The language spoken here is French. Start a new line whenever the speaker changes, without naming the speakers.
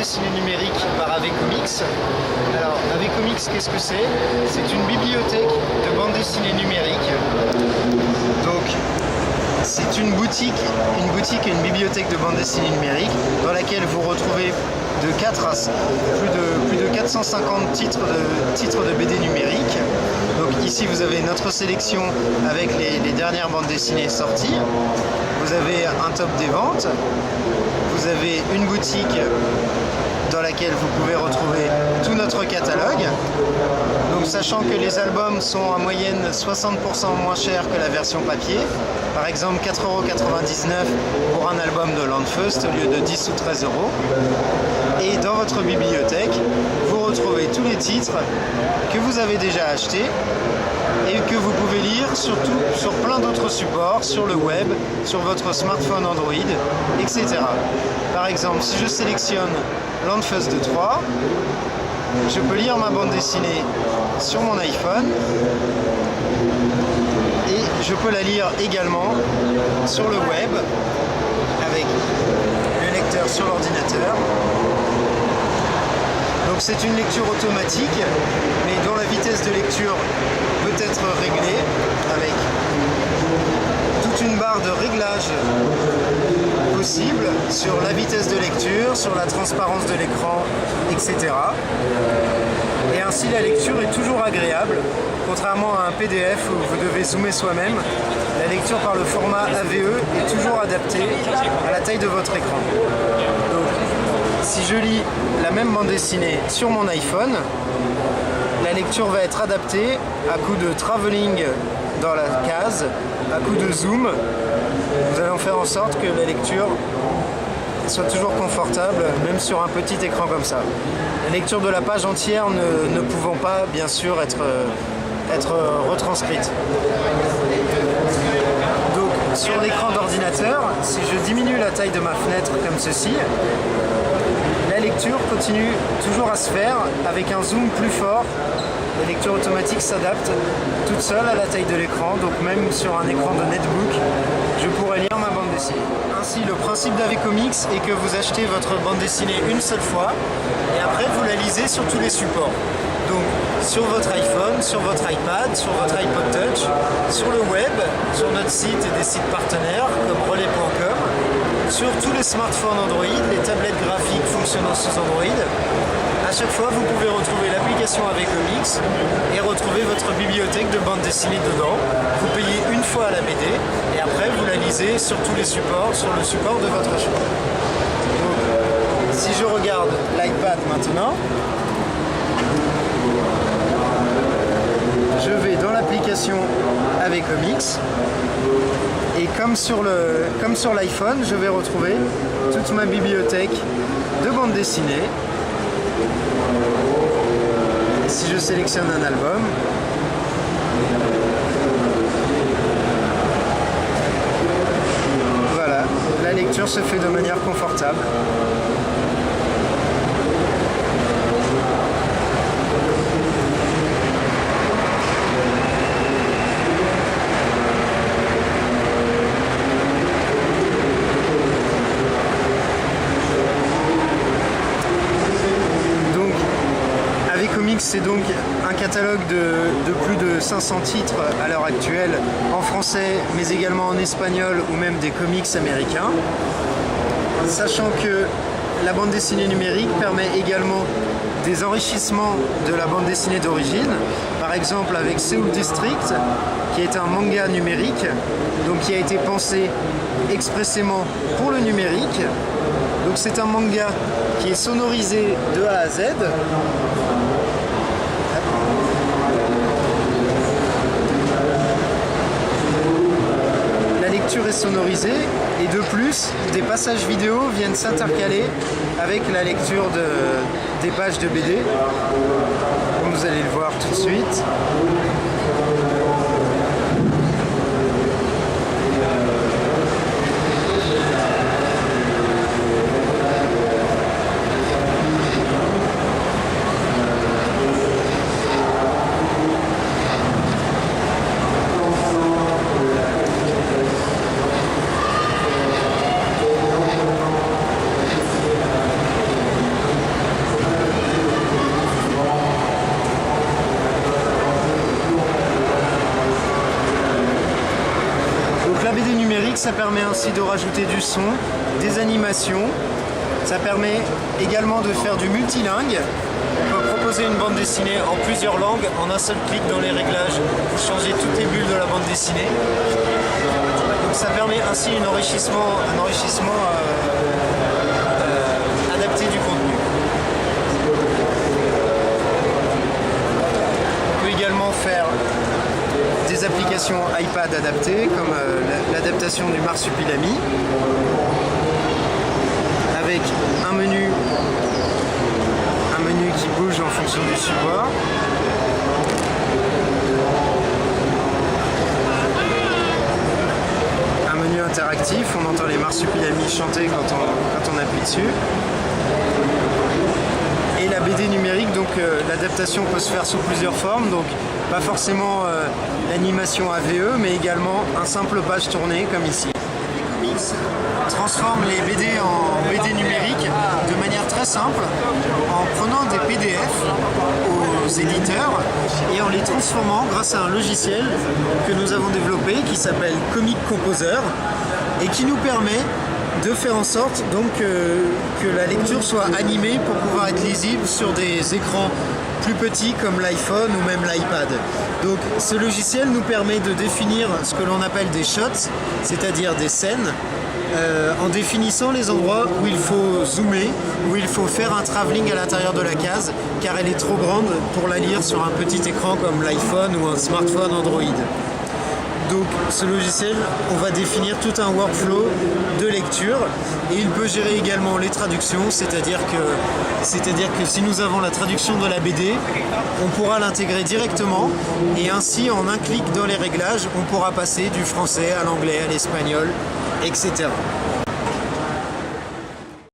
dessinée numérique par AV Comics. Alors, AV Comics, qu'est-ce que c'est? C'est une bibliothèque de bande dessinée numérique. Donc, c'est une boutique et une bibliothèque de bande dessinée numérique dans laquelle vous retrouvez de 4 à plus de 450 titres de BD numériques. Donc ici vous avez notre sélection avec les dernières bandes dessinées sorties. Vous avez un top des ventes. Vous avez une boutique dans laquelle vous pouvez retrouver tout notre catalogue. Donc sachant que les albums sont en moyenne 60% moins chers que la version papier. Par exemple 4,99 € pour un album de Landfust au lieu de 10 ou 13 €. Et dans votre bibliothèque, vous retrouvez tous les titres que vous avez déjà achetés et que vous pouvez lire surtout sur plein d'autres supports, sur le web, sur votre smartphone Android, etc. Par exemple, si je sélectionne Landfust 3, je peux lire ma bande dessinée sur mon iPhone et je peux la lire également sur le web avec le lecteur sur l'ordinateur. Donc c'est une lecture automatique, mais dont la vitesse de lecture peut être réglée avec toute une barre de réglage possible sur la vitesse de lecture, sur la transparence de l'écran, etc. Et ainsi la lecture est toujours agréable, contrairement à un PDF où vous devez zoomer soi-même. La lecture par le format AVE est toujours adaptée à la taille de votre écran. Donc, si je lis la même bande dessinée sur mon iPhone, la lecture va être adaptée à coup de travelling dans la case, à coup de zoom. Nous allons faire en sorte que la lecture soit toujours confortable, même sur un petit écran comme ça. La lecture de la page entière ne pouvant pas, bien sûr, être retranscrite. Donc, sur l'écran d'ordinateur, si je diminue la taille de ma fenêtre comme ceci, la lecture continue toujours à se faire avec un zoom plus fort. La lecture automatique s'adapte toute seule à la taille de l'écran, donc même sur un écran de netbook, je pourrais lire ma bande dessinée. Ainsi, le principe d'AV Comics est que vous achetez votre bande dessinée une seule fois et après vous la lisez sur tous les supports. Donc sur votre iPhone, sur votre iPad, sur votre iPod Touch, sur le web, sur notre site et des sites partenaires comme relais.com, sur tous les smartphones Android, les tablettes graphiques fonctionnant sous Android. À chaque fois, vous pouvez retrouver l'application AV Comics et retrouver votre bibliothèque de bande dessinée dedans. Vous payez une fois à la BD et après vous la lisez sur tous les supports, sur le support de votre choix. Donc, si je regarde l'iPad maintenant, je vais dans l'application AV Comics et comme sur l'iPhone, je vais retrouver toute ma bibliothèque de bande dessinée. Si je sélectionne un album, voilà, la lecture se fait de manière confortable. C'est donc un catalogue de plus de 500 titres à l'heure actuelle en français, mais également en espagnol ou même des comics américains. Sachant que la bande dessinée numérique permet également des enrichissements de la bande dessinée d'origine. Par exemple avec Seoul District, qui est un manga numérique, donc qui a été pensé expressément pour le numérique. Donc c'est un manga qui est sonorisé de A à Z. Est sonorisée et de plus des passages vidéo viennent s'intercaler avec la lecture des pages de BD, comme vous allez le voir tout de suite. numérique, ça permet ainsi de rajouter du son, des animations. Ça permet également de faire du multilingue. On peut proposer une bande dessinée en plusieurs langues en un seul clic dans les réglages pour changer toutes les bulles de la bande dessinée. Donc ça permet ainsi un enrichissement adapté du contenu. On peut également faire des applications iPad adaptées comme l'adaptation du Marsupilami avec un menu qui bouge en fonction du support. Un menu interactif, on entend les Marsupilami chanter quand on appuie dessus. Et la BD numérique, donc l'adaptation peut se faire sous plusieurs formes, donc pas forcément l'animation AVE, mais également un simple page tournée comme ici. Transforme les BD en BD numérique de manière très simple en prenant des PDF aux éditeurs et en les transformant grâce à un logiciel que nous avons développé qui s'appelle Comic Composer et qui nous permet de faire en sorte donc que la lecture soit animée pour pouvoir être lisible sur des écrans plus petits comme l'iPhone ou même l'iPad. Donc ce logiciel nous permet de définir ce que l'on appelle des shots, c'est-à-dire des scènes, en définissant les endroits où il faut zoomer, où il faut faire un travelling à l'intérieur de la case, car elle est trop grande pour la lire sur un petit écran comme l'iPhone ou un smartphone Android. Donc ce logiciel, on va définir tout un workflow de lecture et il peut gérer également les traductions, c'est-à-dire que si nous avons la traduction de la BD, on pourra l'intégrer directement et ainsi en un clic dans les réglages, on pourra passer du français à l'anglais, à l'espagnol, etc.